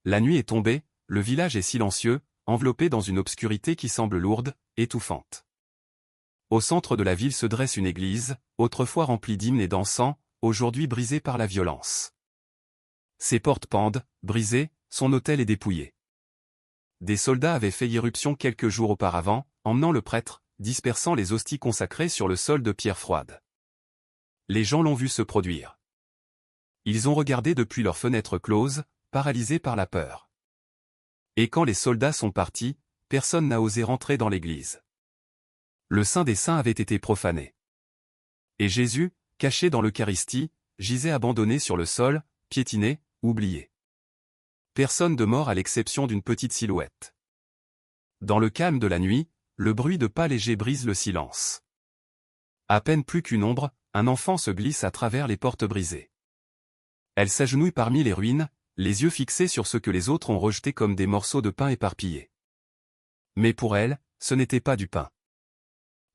La nuit est tombée, le village est silencieux, enveloppé dans une obscurité qui semble lourde, étouffante. Au centre de la ville se dresse une église, autrefois remplie d'hymnes et d'encens, aujourd'hui brisée par la violence. Ses portes pendent, brisées, son autel est dépouillé. Des soldats avaient fait irruption quelques jours auparavant, emmenant le prêtre, dispersant les hosties consacrées sur le sol de pierre froide. Les gens l'ont vu se produire. Ils ont regardé depuis leurs fenêtres closes, paralysés par la peur. Et quand les soldats sont partis, personne n'a osé rentrer dans l'église. Le Saint des Saints avait été profané. Et Jésus, caché dans l'Eucharistie, gisait abandonné sur le sol, piétiné, oublié. Personne de mort à l'exception d'une petite silhouette. Dans le calme de la nuit, le bruit de pas légers brise le silence. À peine plus qu'une ombre, un enfant se glisse à travers les portes brisées. Elle s'agenouille parmi les ruines, les yeux fixés sur ce que les autres ont rejeté comme des morceaux de pain éparpillés. Mais pour elle, ce n'était pas du pain.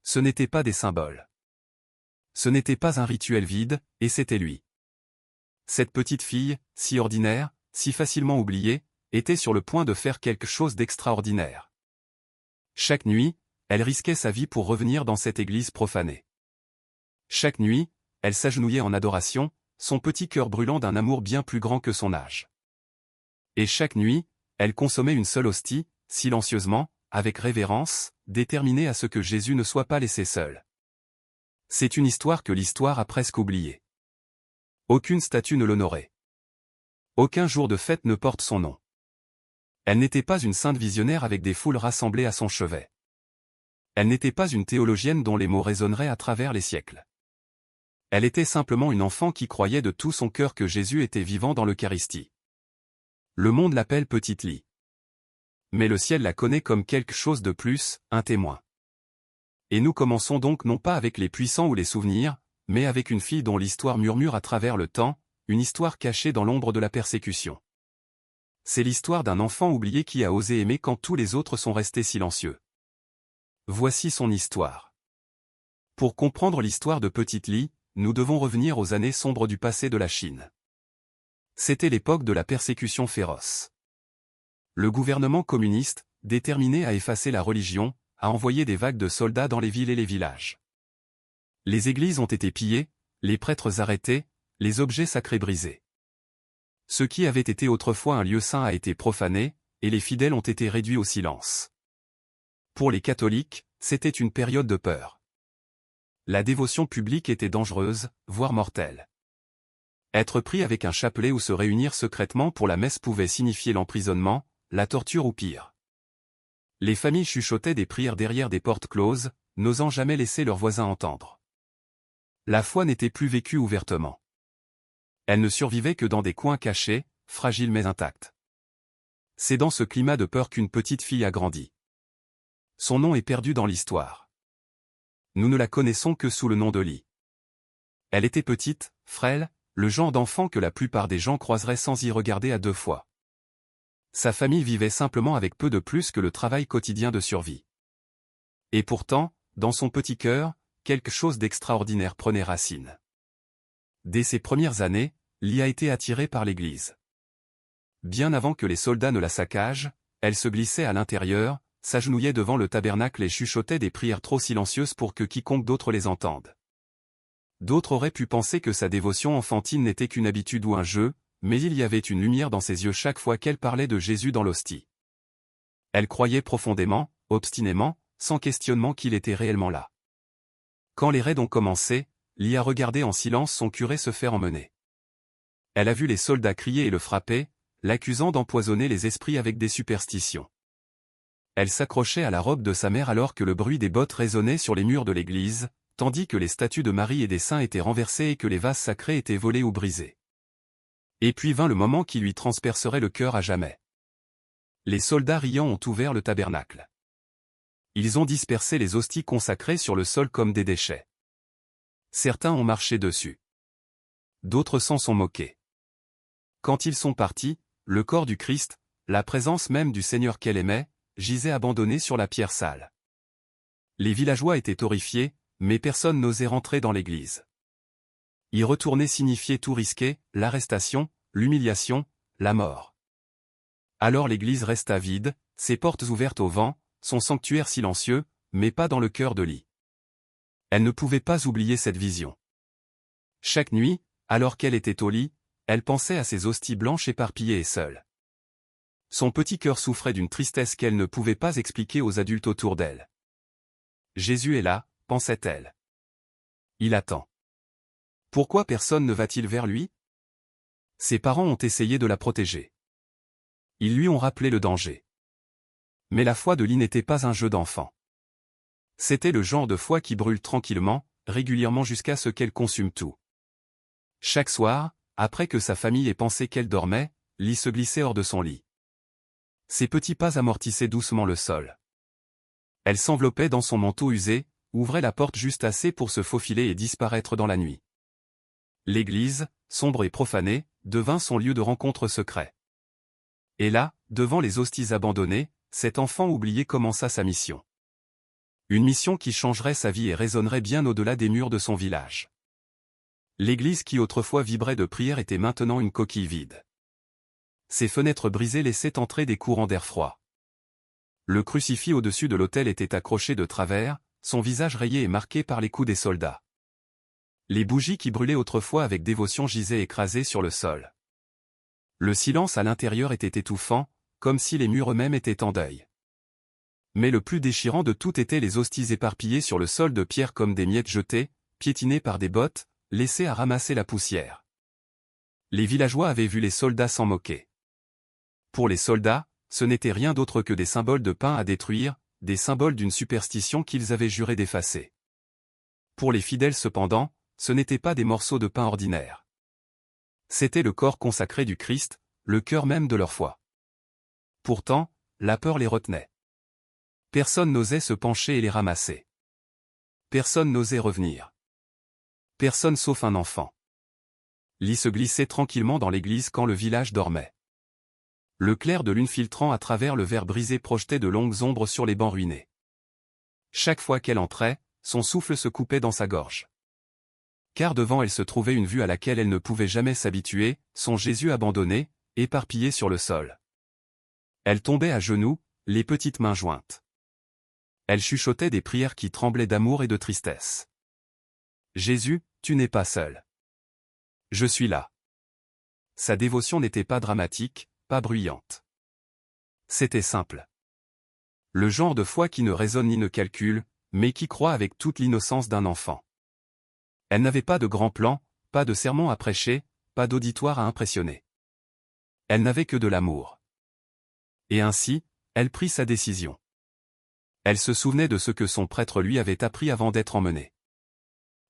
Ce n'était pas des symboles. Ce n'était pas un rituel vide, et c'était lui. Cette petite fille, si ordinaire, si facilement oubliée, était sur le point de faire quelque chose d'extraordinaire. Chaque nuit, elle risquait sa vie pour revenir dans cette église profanée. Chaque nuit, elle s'agenouillait en adoration, son petit cœur brûlant d'un amour bien plus grand que son âge. Et chaque nuit, elle consommait une seule hostie, silencieusement, avec révérence, déterminée à ce que Jésus ne soit pas laissé seul. C'est une histoire que l'histoire a presque oubliée. Aucune statue ne l'honorait. Aucun jour de fête ne porte son nom. Elle n'était pas une sainte visionnaire avec des foules rassemblées à son chevet. Elle n'était pas une théologienne dont les mots résonneraient à travers les siècles. Elle était simplement une enfant qui croyait de tout son cœur que Jésus était vivant dans l'Eucharistie. Le monde l'appelle Petite Lie. Mais le ciel la connaît comme quelque chose de plus, un témoin. Et nous commençons donc non pas avec les puissants ou les souvenirs, mais avec une fille dont l'histoire murmure à travers le temps, une histoire cachée dans l'ombre de la persécution. C'est l'histoire d'un enfant oublié qui a osé aimer quand tous les autres sont restés silencieux. Voici son histoire. Pour comprendre l'histoire de Petite Lie, nous devons revenir aux années sombres du passé de la Chine. C'était l'époque de la persécution féroce. Le gouvernement communiste, déterminé à effacer la religion, a envoyé des vagues de soldats dans les villes et les villages. Les églises ont été pillées, les prêtres arrêtés, les objets sacrés brisés. Ce qui avait été autrefois un lieu saint a été profané, et les fidèles ont été réduits au silence. Pour les catholiques, c'était une période de peur. La dévotion publique était dangereuse, voire mortelle. Être pris avec un chapelet ou se réunir secrètement pour la messe pouvait signifier l'emprisonnement, la torture ou pire. Les familles chuchotaient des prières derrière des portes closes, n'osant jamais laisser leurs voisins entendre. La foi n'était plus vécue ouvertement. Elle ne survivait que dans des coins cachés, fragiles mais intacts. C'est dans ce climat de peur qu'une petite fille a grandi. Son nom est perdu dans l'histoire. Nous ne la connaissons que sous le nom de Lie. Elle était petite, frêle, le genre d'enfant que la plupart des gens croiseraient sans y regarder à deux fois. Sa famille vivait simplement avec peu de plus que le travail quotidien de survie. Et pourtant, dans son petit cœur, quelque chose d'extraordinaire prenait racine. Dès ses premières années, Lie a été attirée par l'Église. Bien avant que les soldats ne la saccagent, elle se glissait à l'intérieur, s'agenouillait devant le tabernacle et chuchotait des prières trop silencieuses pour que quiconque d'autre les entende. D'autres auraient pu penser que sa dévotion enfantine n'était qu'une habitude ou un jeu, mais il y avait une lumière dans ses yeux chaque fois qu'elle parlait de Jésus dans l'hostie. Elle croyait profondément, obstinément, sans questionnement qu'il était réellement là. Quand les raids ont commencé, Lie a regardé en silence son curé se faire emmener. Elle a vu les soldats crier et le frapper, l'accusant d'empoisonner les esprits avec des superstitions. Elle s'accrochait à la robe de sa mère alors que le bruit des bottes résonnait sur les murs de l'église, tandis que les statues de Marie et des saints étaient renversées et que les vases sacrés étaient volés ou brisés. Et puis vint le moment qui lui transpercerait le cœur à jamais. Les soldats riants ont ouvert le tabernacle. Ils ont dispersé les hosties consacrées sur le sol comme des déchets. Certains ont marché dessus. D'autres s'en sont moqués. Quand ils sont partis, le corps du Christ, la présence même du Seigneur qu'elle aimait, gisait abandonné sur la pierre sale. Les villageois étaient horrifiés, mais personne n'osait rentrer dans l'église. Y retourner signifiait tout risquer, l'arrestation, l'humiliation, la mort. Alors l'église resta vide, ses portes ouvertes au vent, son sanctuaire silencieux, mais pas dans le cœur de Lee. Elle ne pouvait pas oublier cette vision. Chaque nuit, alors qu'elle était au lit, elle pensait à ces hosties blanches éparpillées et seules. Son petit cœur souffrait d'une tristesse qu'elle ne pouvait pas expliquer aux adultes autour d'elle. Jésus est là, pensait-elle. Il attend. Pourquoi personne ne va-t-il vers lui? Ses parents ont essayé de la protéger. Ils lui ont rappelé le danger. Mais la foi de Lee n'était pas un jeu d'enfant. C'était le genre de foi qui brûle tranquillement, régulièrement jusqu'à ce qu'elle consume tout. Chaque soir, après que sa famille ait pensé qu'elle dormait, Lee se glissait hors de son lit. Ses petits pas amortissaient doucement le sol. Elle s'enveloppait dans son manteau usé, ouvrait la porte juste assez pour se faufiler et disparaître dans la nuit. L'église, sombre et profanée, devint son lieu de rencontre secret. Et là, devant les hosties abandonnées, cet enfant oublié commença sa mission. Une mission qui changerait sa vie et résonnerait bien au-delà des murs de son village. L'église qui autrefois vibrait de prières était maintenant une coquille vide. Ses fenêtres brisées laissaient entrer des courants d'air froid. Le crucifix au-dessus de l'autel était accroché de travers, son visage rayé et marqué par les coups des soldats. Les bougies qui brûlaient autrefois avec dévotion gisaient écrasées sur le sol. Le silence à l'intérieur était étouffant, comme si les murs eux-mêmes étaient en deuil. Mais le plus déchirant de tout étaient les hosties éparpillées sur le sol de pierre comme des miettes jetées, piétinées par des bottes, laissées à ramasser la poussière. Les villageois avaient vu les soldats s'en moquer. Pour les soldats, ce n'était rien d'autre que des symboles de pain à détruire, des symboles d'une superstition qu'ils avaient juré d'effacer. Pour les fidèles cependant, ce n'étaient pas des morceaux de pain ordinaires. C'était le corps consacré du Christ, le cœur même de leur foi. Pourtant, la peur les retenait. Personne n'osait se pencher et les ramasser. Personne n'osait revenir. Personne sauf un enfant. Lee se glissait tranquillement dans l'église quand le village dormait. Le clair de lune filtrant à travers le verre brisé projetait de longues ombres sur les bancs ruinés. Chaque fois qu'elle entrait, son souffle se coupait dans sa gorge. Car devant elle se trouvait une vue à laquelle elle ne pouvait jamais s'habituer, son Jésus abandonné, éparpillé sur le sol. Elle tombait à genoux, les petites mains jointes. Elle chuchotait des prières qui tremblaient d'amour et de tristesse. Jésus, tu n'es pas seul. Je suis là. Sa dévotion n'était pas dramatique, pas bruyante. C'était simple. Le genre de foi qui ne raisonne ni ne calcule, mais qui croit avec toute l'innocence d'un enfant. Elle n'avait pas de grands plans, pas de sermons à prêcher, pas d'auditoire à impressionner. Elle n'avait que de l'amour. Et ainsi, elle prit sa décision. Elle se souvenait de ce que son prêtre lui avait appris avant d'être emmenée.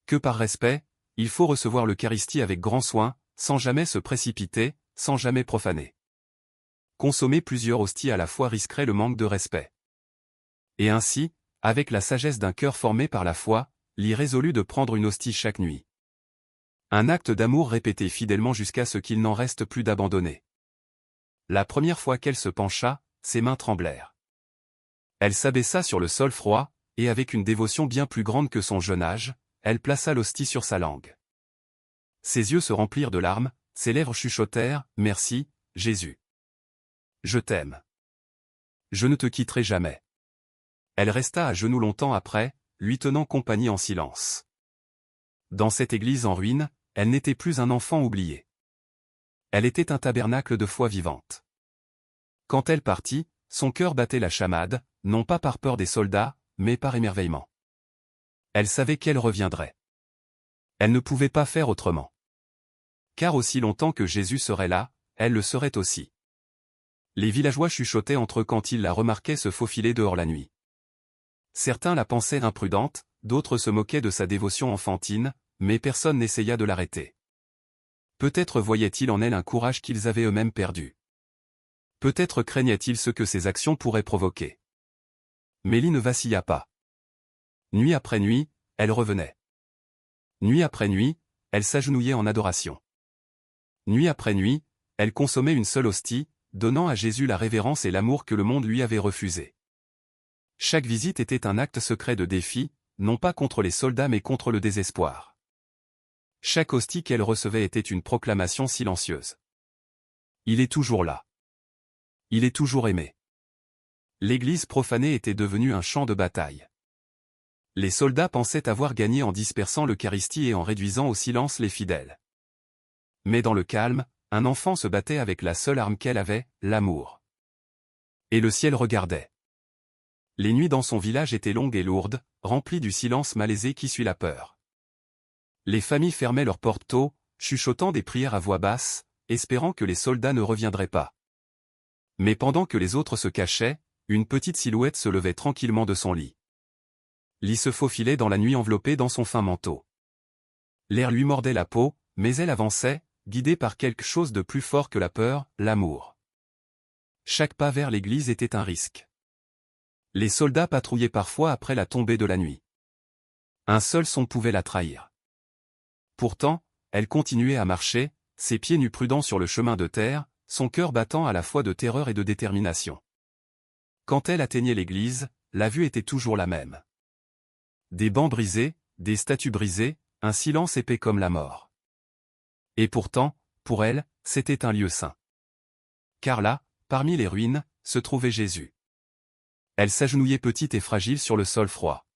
Que par respect, il faut recevoir l'Eucharistie avec grand soin, sans jamais se précipiter, sans jamais profaner. Consommer plusieurs hosties à la fois risquerait le manque de respect. Et ainsi, avec la sagesse d'un cœur formé par la foi, Lee résolut de prendre une hostie chaque nuit. Un acte d'amour répété fidèlement jusqu'à ce qu'il n'en reste plus d'abandonné. La première fois qu'elle se pencha, ses mains tremblèrent. Elle s'abaissa sur le sol froid, et avec une dévotion bien plus grande que son jeune âge, elle plaça l'hostie sur sa langue. Ses yeux se remplirent de larmes, ses lèvres chuchotèrent « Merci, Jésus. Je t'aime. Je ne te quitterai jamais. » Elle resta à genoux longtemps après, lui tenant compagnie en silence. Dans cette église en ruine, elle n'était plus un enfant oublié. Elle était un tabernacle de foi vivante. Quand elle partit, son cœur battait la chamade, non pas par peur des soldats, mais par émerveillement. Elle savait qu'elle reviendrait. Elle ne pouvait pas faire autrement. Car aussi longtemps que Jésus serait là, elle le serait aussi. Les villageois chuchotaient entre eux quand ils la remarquaient se faufiler dehors la nuit. Certains la pensaient imprudente, d'autres se moquaient de sa dévotion enfantine, mais personne n'essaya de l'arrêter. Peut-être voyaient-ils en elle un courage qu'ils avaient eux-mêmes perdu. Peut-être craignaient-ils ce que ses actions pourraient provoquer. Mais Lee ne vacilla pas. Nuit après nuit, elle revenait. Nuit après nuit, elle s'agenouillait en adoration. Nuit après nuit, elle consommait une seule hostie, donnant à Jésus la révérence et l'amour que le monde lui avait refusé. Chaque visite était un acte secret de défi, non pas contre les soldats mais contre le désespoir. Chaque hostie qu'elle recevait était une proclamation silencieuse. Il est toujours là. Il est toujours aimé. L'église profanée était devenue un champ de bataille. Les soldats pensaient avoir gagné en dispersant l'Eucharistie et en réduisant au silence les fidèles. Mais dans le calme, un enfant se battait avec la seule arme qu'elle avait, l'amour. Et le ciel regardait. Les nuits dans son village étaient longues et lourdes, remplies du silence malaisé qui suit la peur. Les familles fermaient leurs portes tôt, chuchotant des prières à voix basse, espérant que les soldats ne reviendraient pas. Mais pendant que les autres se cachaient, une petite silhouette se levait tranquillement de son lit. Lit se faufilait dans la nuit enveloppée dans son fin manteau. L'air lui mordait la peau, mais elle avançait, guidée par quelque chose de plus fort que la peur, l'amour. Chaque pas vers l'église était un risque. Les soldats patrouillaient parfois après la tombée de la nuit. Un seul son pouvait la trahir. Pourtant, elle continuait à marcher, ses pieds nus prudents sur le chemin de terre, son cœur battant à la fois de terreur et de détermination. Quand elle atteignait l'église, la vue était toujours la même. Des bancs brisés, des statues brisées, un silence épais comme la mort. Et pourtant, pour elle, c'était un lieu saint. Car là, parmi les ruines, se trouvait Jésus. Elle s'agenouillait petite et fragile sur le sol froid.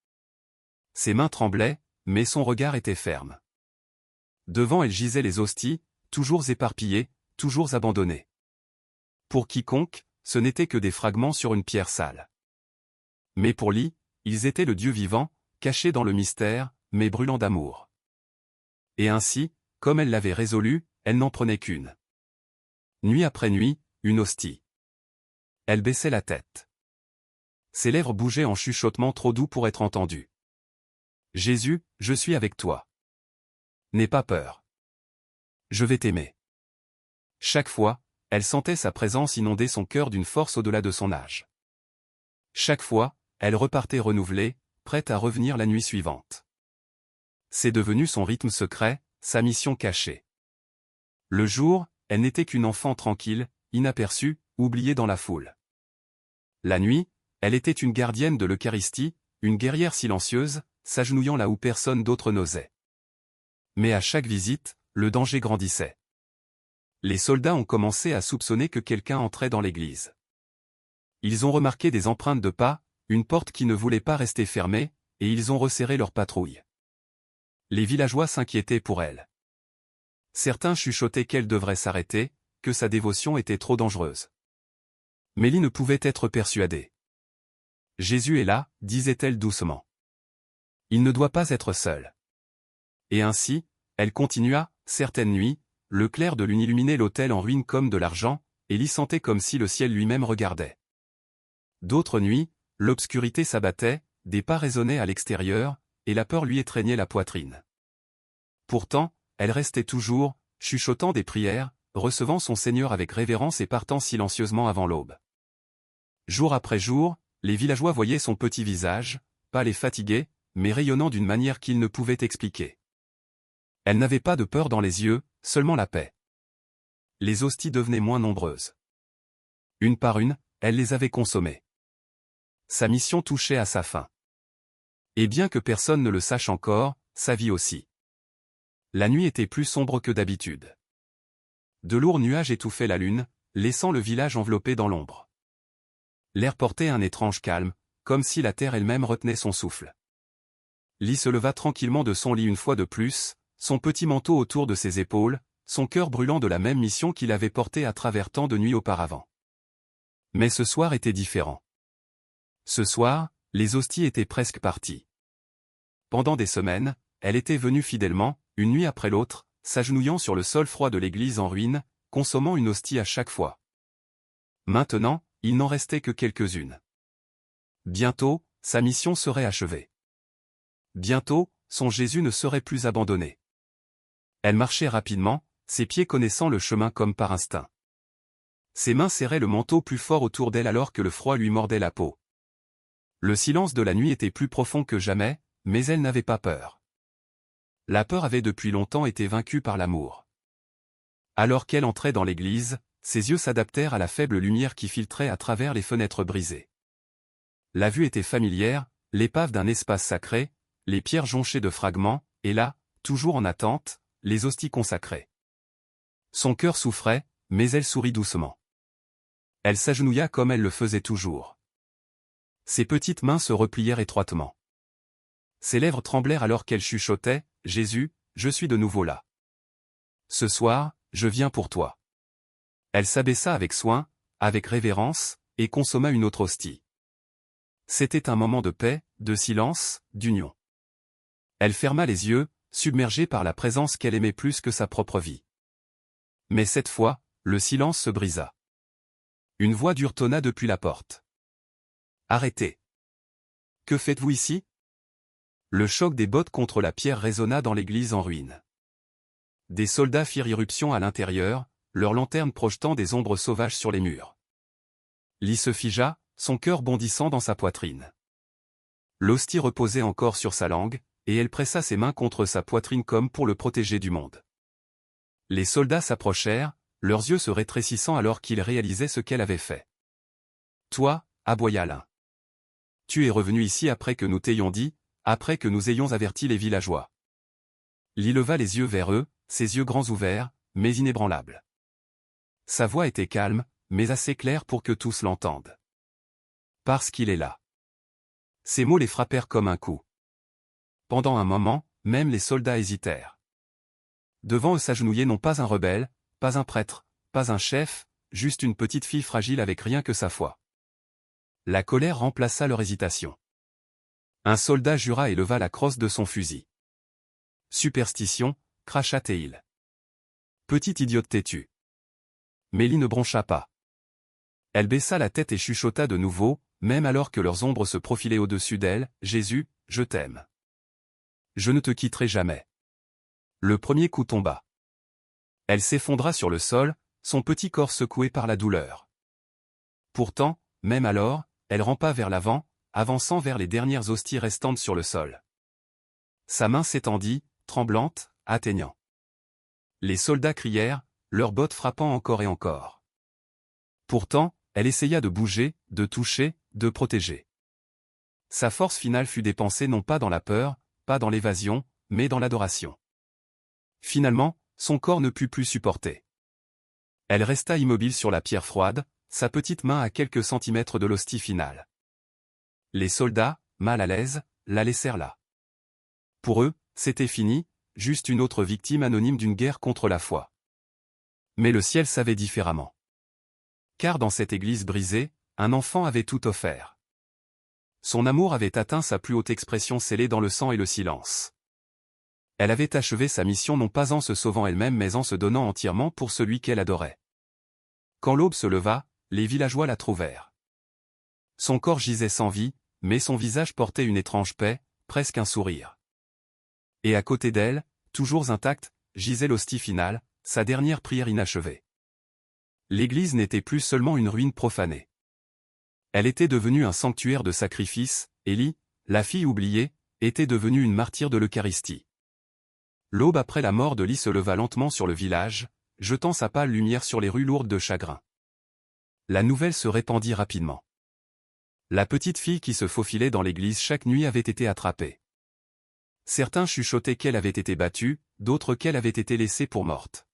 Ses mains tremblaient, mais son regard était ferme. Devant elle gisaient les hosties, toujours éparpillées, toujours abandonnées. Pour quiconque, ce n'étaient que des fragments sur une pierre sale. Mais pour Lee, ils étaient le Dieu vivant, caché dans le mystère, mais brûlant d'amour. Et ainsi, comme elle l'avait résolu, elle n'en prenait qu'une. Nuit après nuit, une hostie. Elle baissait la tête. Ses lèvres bougeaient en chuchotement trop doux pour être entendues. Jésus, je suis avec toi. N'aie pas peur. Je vais t'aimer. Chaque fois, elle sentait sa présence inonder son cœur d'une force au-delà de son âge. Chaque fois, elle repartait renouvelée, prête à revenir la nuit suivante. C'est devenu son rythme secret, sa mission cachée. Le jour, elle n'était qu'une enfant tranquille, inaperçue, oubliée dans la foule. La nuit, elle était une gardienne de l'Eucharistie, une guerrière silencieuse, s'agenouillant là où personne d'autre n'osait. Mais à chaque visite, le danger grandissait. Les soldats ont commencé à soupçonner que quelqu'un entrait dans l'église. Ils ont remarqué des empreintes de pas, une porte qui ne voulait pas rester fermée, et ils ont resserré leur patrouille. Les villageois s'inquiétaient pour elle. Certains chuchotaient qu'elle devrait s'arrêter, que sa dévotion était trop dangereuse. Mélie ne pouvait être persuadée. Jésus est là, disait-elle doucement. Il ne doit pas être seul. Et ainsi, elle continua, certaines nuits, le clair de lune illuminait l'autel en ruine comme de l'argent, et Lee sentait comme si le ciel lui-même regardait. D'autres nuits, l'obscurité s'abattait, des pas résonnaient à l'extérieur, et la peur lui étreignait la poitrine. Pourtant, elle restait toujours, chuchotant des prières, recevant son Seigneur avec révérence et partant silencieusement avant l'aube. Jour après jour, les villageois voyaient son petit visage, pâle et fatigué, mais rayonnant d'une manière qu'ils ne pouvaient expliquer. Elle n'avait pas de peur dans les yeux, seulement la paix. Les hosties devenaient moins nombreuses. Une par une, elle les avait consommées. Sa mission touchait à sa fin. Et bien que personne ne le sache encore, sa vie aussi. La nuit était plus sombre que d'habitude. De lourds nuages étouffaient la lune, laissant le village enveloppé dans l'ombre. L'air portait un étrange calme, comme si la terre elle-même retenait son souffle. Lee se leva tranquillement de son lit une fois de plus, son petit manteau autour de ses épaules, son cœur brûlant de la même mission qu'il avait portée à travers tant de nuits auparavant. Mais ce soir était différent. Ce soir, les hosties étaient presque parties. Pendant des semaines, elle était venue fidèlement, une nuit après l'autre, s'agenouillant sur le sol froid de l'église en ruine, consommant une hostie à chaque fois. Maintenant, il n'en restait que quelques-unes. Bientôt, sa mission serait achevée. Bientôt, son Jésus ne serait plus abandonné. Elle marchait rapidement, ses pieds connaissant le chemin comme par instinct. Ses mains serraient le manteau plus fort autour d'elle alors que le froid lui mordait la peau. Le silence de la nuit était plus profond que jamais, mais elle n'avait pas peur. La peur avait depuis longtemps été vaincue par l'amour. Alors qu'elle entrait dans l'église, ses yeux s'adaptèrent à la faible lumière qui filtrait à travers les fenêtres brisées. La vue était familière, l'épave d'un espace sacré, les pierres jonchées de fragments, et là, toujours en attente, les hosties consacrées. Son cœur souffrait, mais elle sourit doucement. Elle s'agenouilla comme elle le faisait toujours. Ses petites mains se replièrent étroitement. Ses lèvres tremblèrent alors qu'elle chuchotait, « Jésus, je suis de nouveau là. Ce soir, je viens pour toi. » Elle s'abaissa avec soin, avec révérence, et consomma une autre hostie. C'était un moment de paix, de silence, d'union. Elle ferma les yeux, submergée par la présence qu'elle aimait plus que sa propre vie. Mais cette fois, le silence se brisa. Une voix dure tonna depuis la porte. « Arrêtez. Que faites-vous ici ?» Le choc des bottes contre la pierre résonna dans l'église en ruine. Des soldats firent irruption à l'intérieur, leurs lanternes projetant des ombres sauvages sur les murs. Lee se figea, son cœur bondissant dans sa poitrine. L'hostie reposait encore sur sa langue, et elle pressa ses mains contre sa poitrine comme pour le protéger du monde. Les soldats s'approchèrent, leurs yeux se rétrécissant alors qu'ils réalisaient ce qu'elle avait fait. « Toi, » aboya l'un. « Tu es revenu ici après que nous t'ayons dit, après que nous ayons averti les villageois. » Lee leva les yeux vers eux, ses yeux grands ouverts, mais inébranlables. Sa voix était calme, mais assez claire pour que tous l'entendent. « Parce qu'il est là. » Ces mots les frappèrent comme un coup. Pendant un moment, même les soldats hésitèrent. Devant eux s'agenouillait non pas un rebelle, pas un prêtre, pas un chef, juste une petite fille fragile avec rien que sa foi. La colère remplaça leur hésitation. Un soldat jura et leva la crosse de son fusil. « Superstition » cracha Théil. « Petite idiote têtue. » Mais Lee ne broncha pas. Elle baissa la tête et chuchota de nouveau, même alors que leurs ombres se profilaient au-dessus d'elle, « Jésus, je t'aime. Je ne te quitterai jamais. » Le premier coup tomba. Elle s'effondra sur le sol, son petit corps secoué par la douleur. Pourtant, même alors, elle rampa vers l'avant, avançant vers les dernières hosties restantes sur le sol. Sa main s'étendit, tremblante, atteignant. Les soldats crièrent, leurs bottes frappant encore et encore. Pourtant, elle essaya de bouger, de toucher, de protéger. Sa force finale fut dépensée non pas dans la peur, pas dans l'évasion, mais dans l'adoration. Finalement, son corps ne put plus supporter. Elle resta immobile sur la pierre froide, sa petite main à quelques centimètres de l'hostie finale. Les soldats, mal à l'aise, la laissèrent là. Pour eux, c'était fini, juste une autre victime anonyme d'une guerre contre la foi. Mais le ciel savait différemment. Car dans cette église brisée, un enfant avait tout offert. Son amour avait atteint sa plus haute expression scellée dans le sang et le silence. Elle avait achevé sa mission non pas en se sauvant elle-même mais en se donnant entièrement pour celui qu'elle adorait. Quand l'aube se leva, les villageois la trouvèrent. Son corps gisait sans vie, mais son visage portait une étrange paix, presque un sourire. Et à côté d'elle, toujours intacte, gisait l'hostie finale, sa dernière prière inachevée. L'église n'était plus seulement une ruine profanée. Elle était devenue un sanctuaire de sacrifice, et Lee, la fille oubliée, était devenue une martyre de l'Eucharistie. L'aube après la mort de Lee se leva lentement sur le village, jetant sa pâle lumière sur les rues lourdes de chagrin. La nouvelle se répandit rapidement. La petite fille qui se faufilait dans l'église chaque nuit avait été attrapée. Certains chuchotaient qu'elle avait été battue, d'autres qu'elle avait été laissée pour morte.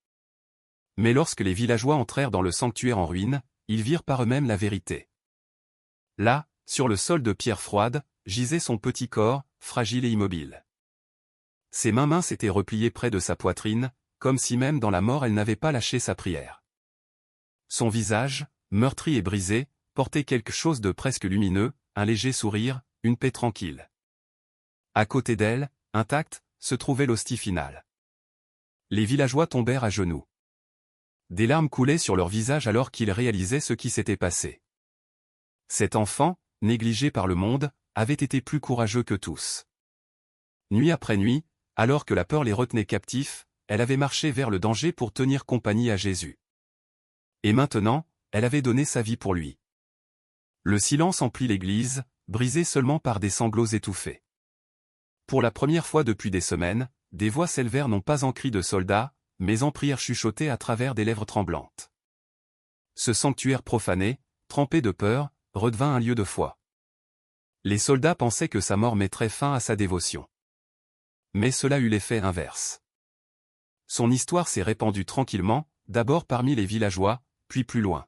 Mais lorsque les villageois entrèrent dans le sanctuaire en ruine, ils virent par eux-mêmes la vérité. Là, sur le sol de pierre froide, gisait son petit corps, fragile et immobile. Ses mains minces étaient repliées près de sa poitrine, comme si même dans la mort elle n'avait pas lâché sa prière. Son visage, meurtri et brisé, portait quelque chose de presque lumineux, un léger sourire, une paix tranquille. À côté d'elle, intacte, se trouvait l'hostie finale. Les villageois tombèrent à genoux. Des larmes coulaient sur leur visage alors qu'ils réalisaient ce qui s'était passé. Cet enfant, négligé par le monde, avait été plus courageux que tous. Nuit après nuit, alors que la peur les retenait captifs, elle avait marché vers le danger pour tenir compagnie à Jésus. Et maintenant, elle avait donné sa vie pour lui. Le silence emplit l'église, brisé seulement par des sanglots étouffés. Pour la première fois depuis des semaines, des voix s'élevèrent non pas en cris de soldats, mais en prières chuchotées à travers des lèvres tremblantes. Ce sanctuaire profané, trempé de peur, redevint un lieu de foi. Les soldats pensaient que sa mort mettrait fin à sa dévotion. Mais cela eut l'effet inverse. Son histoire s'est répandue tranquillement, d'abord parmi les villageois, puis plus loin.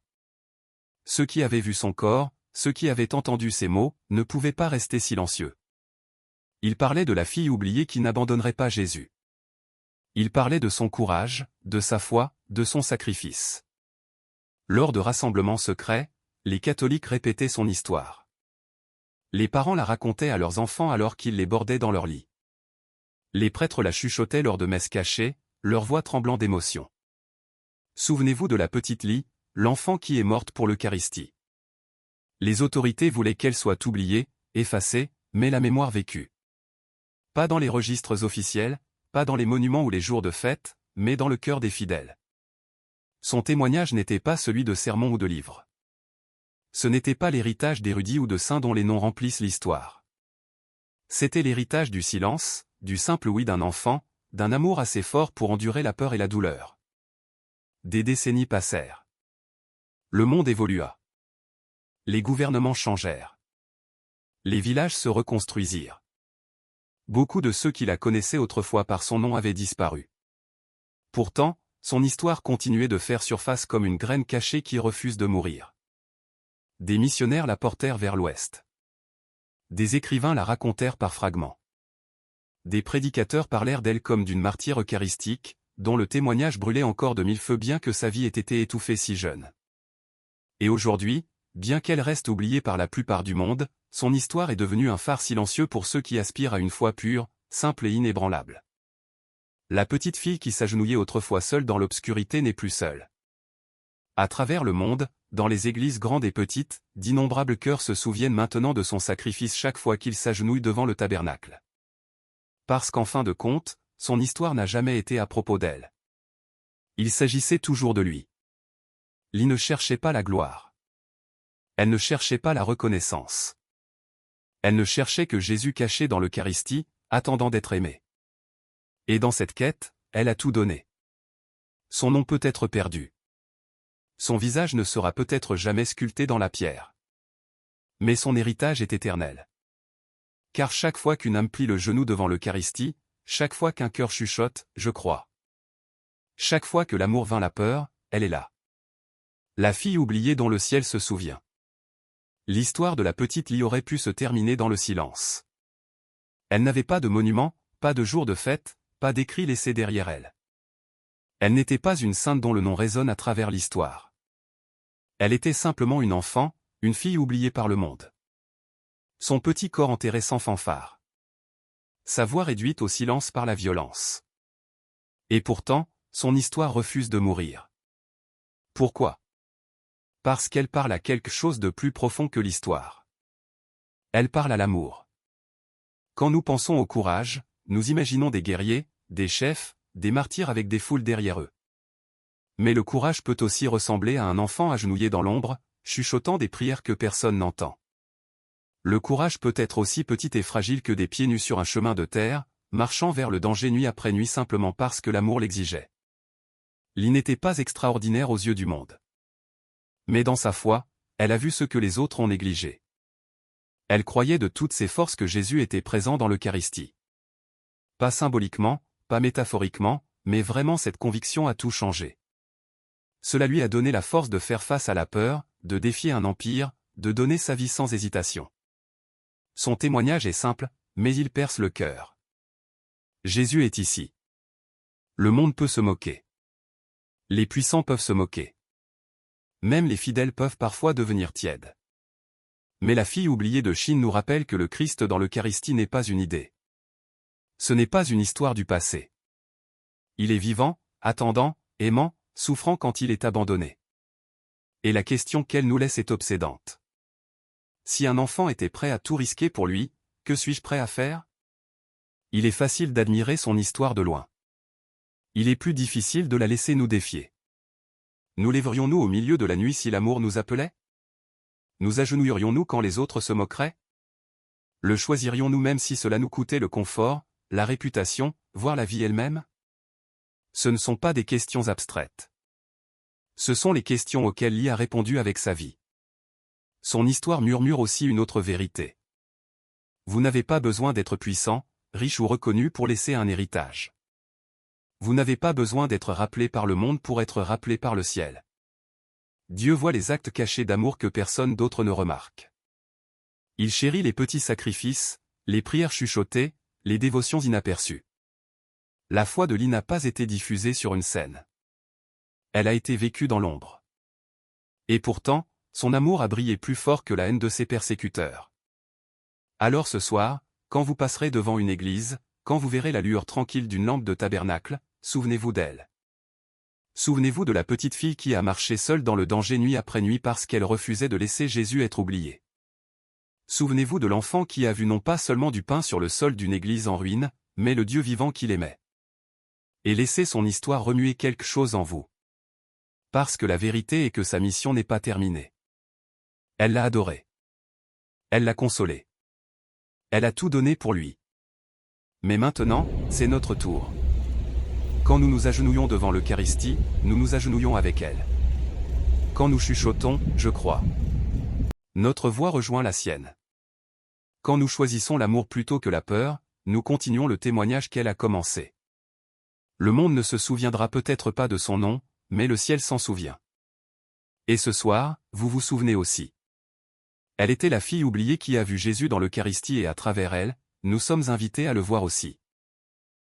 Ceux qui avaient vu son corps, ceux qui avaient entendu ses mots, ne pouvaient pas rester silencieux. Il parlait de la fille oubliée qui n'abandonnerait pas Jésus. Il parlait de son courage, de sa foi, de son sacrifice. Lors de rassemblements secrets, les catholiques répétaient son histoire. Les parents la racontaient à leurs enfants alors qu'ils les bordaient dans leur lit. Les prêtres la chuchotaient lors de messes cachées, leur voix tremblant d'émotion. Souvenez-vous de la petite Lie, l'enfant qui est morte pour l'Eucharistie. Les autorités voulaient qu'elle soit oubliée, effacée, mais la mémoire vécue. Pas dans les registres officiels, pas dans les monuments ou les jours de fête, mais dans le cœur des fidèles. Son témoignage n'était pas celui de sermons ou de livres. Ce n'était pas l'héritage d'érudits ou de saints dont les noms remplissent l'histoire. C'était l'héritage du silence, du simple oui d'un enfant, d'un amour assez fort pour endurer la peur et la douleur. Des décennies passèrent. Le monde évolua. Les gouvernements changèrent. Les villages se reconstruisirent. Beaucoup de ceux qui la connaissaient autrefois par son nom avaient disparu. Pourtant, son histoire continuait de faire surface comme une graine cachée qui refuse de mourir. Des missionnaires la portèrent vers l'ouest. Des écrivains la racontèrent par fragments. Des prédicateurs parlèrent d'elle comme d'une martyre eucharistique, dont le témoignage brûlait encore de mille feux bien que sa vie ait été étouffée si jeune. Et aujourd'hui, bien qu'elle reste oubliée par la plupart du monde, son histoire est devenue un phare silencieux pour ceux qui aspirent à une foi pure, simple et inébranlable. La petite fille qui s'agenouillait autrefois seule dans l'obscurité n'est plus seule. À travers le monde, dans les églises grandes et petites, d'innombrables cœurs se souviennent maintenant de son sacrifice chaque fois qu'il s'agenouille devant le tabernacle. Parce qu'en fin de compte, son histoire n'a jamais été à propos d'elle. Il s'agissait toujours de lui. Lie ne cherchait pas la gloire. Elle ne cherchait pas la reconnaissance. Elle ne cherchait que Jésus caché dans l'Eucharistie, attendant d'être aimé. Et dans cette quête, elle a tout donné. Son nom peut être perdu. Son visage ne sera peut-être jamais sculpté dans la pierre. Mais son héritage est éternel. Car chaque fois qu'une âme plie le genou devant l'Eucharistie, chaque fois qu'un cœur chuchote, je crois. Chaque fois que l'amour vainc la peur, elle est là. La fille oubliée dont le ciel se souvient. L'histoire de la petite Lie aurait pu se terminer dans le silence. Elle n'avait pas de monument, pas de jour de fête, pas d'écrit laissé derrière elle. Elle n'était pas une sainte dont le nom résonne à travers l'histoire. Elle était simplement une enfant, une fille oubliée par le monde. Son petit corps enterré sans fanfare. Sa voix réduite au silence par la violence. Et pourtant, son histoire refuse de mourir. Pourquoi? Parce qu'elle parle à quelque chose de plus profond que l'histoire. Elle parle à l'amour. Quand nous pensons au courage, nous imaginons des guerriers, des chefs, des martyrs avec des foules derrière eux. Mais le courage peut aussi ressembler à un enfant agenouillé dans l'ombre, chuchotant des prières que personne n'entend. Le courage peut être aussi petit et fragile que des pieds nus sur un chemin de terre, marchant vers le danger nuit après nuit simplement parce que l'amour l'exigeait. Lie n'était pas extraordinaire aux yeux du monde. Mais dans sa foi, elle a vu ce que les autres ont négligé. Elle croyait de toutes ses forces que Jésus était présent dans l'Eucharistie. Pas symboliquement, pas métaphoriquement, mais vraiment cette conviction a tout changé. Cela lui a donné la force de faire face à la peur, de défier un empire, de donner sa vie sans hésitation. Son témoignage est simple, mais il perce le cœur. Jésus est ici. Le monde peut se moquer. Les puissants peuvent se moquer. Même les fidèles peuvent parfois devenir tièdes. Mais la fille oubliée de Chine nous rappelle que le Christ dans l'Eucharistie n'est pas une idée. Ce n'est pas une histoire du passé. Il est vivant, attendant, aimant, souffrant quand il est abandonné. Et la question qu'elle nous laisse est obsédante. Si un enfant était prêt à tout risquer pour lui, que suis-je prêt à faire? Il est facile d'admirer son histoire de loin. Il est plus difficile de la laisser nous défier. Nous lèverions-nous au milieu de la nuit si l'amour nous appelait? Nous agenouillerions-nous quand les autres se moqueraient? Le choisirions-nous même si cela nous coûtait le confort, la réputation, voire la vie elle-même? Ce ne sont pas des questions abstraites. Ce sont les questions auxquelles Lie a répondu avec sa vie. Son histoire murmure aussi une autre vérité. Vous n'avez pas besoin d'être puissant, riche ou reconnu pour laisser un héritage. Vous n'avez pas besoin d'être rappelé par le monde pour être rappelé par le ciel. Dieu voit les actes cachés d'amour que personne d'autre ne remarque. Il chérit les petits sacrifices, les prières chuchotées, les dévotions inaperçues. La foi de Lee n'a pas été diffusée sur une scène. Elle a été vécue dans l'ombre. Et pourtant, son amour a brillé plus fort que la haine de ses persécuteurs. Alors ce soir, quand vous passerez devant une église, quand vous verrez la lueur tranquille d'une lampe de tabernacle, souvenez-vous d'elle. Souvenez-vous de la petite fille qui a marché seule dans le danger nuit après nuit parce qu'elle refusait de laisser Jésus être oublié. Souvenez-vous de l'enfant qui a vu non pas seulement du pain sur le sol d'une église en ruine, mais le Dieu vivant qu'il aimait. Et laissez son histoire remuer quelque chose en vous. Parce que la vérité est que sa mission n'est pas terminée. Elle l'a adoré. Elle l'a consolé. Elle a tout donné pour lui. Mais maintenant, c'est notre tour. Quand nous nous agenouillons devant l'Eucharistie, nous nous agenouillons avec elle. Quand nous chuchotons, je crois. Notre voix rejoint la sienne. Quand nous choisissons l'amour plutôt que la peur, nous continuons le témoignage qu'elle a commencé. Le monde ne se souviendra peut-être pas de son nom, mais le ciel s'en souvient. Et ce soir, vous vous souvenez aussi. Elle était la fille oubliée qui a vu Jésus dans l'Eucharistie et à travers elle, nous sommes invités à le voir aussi.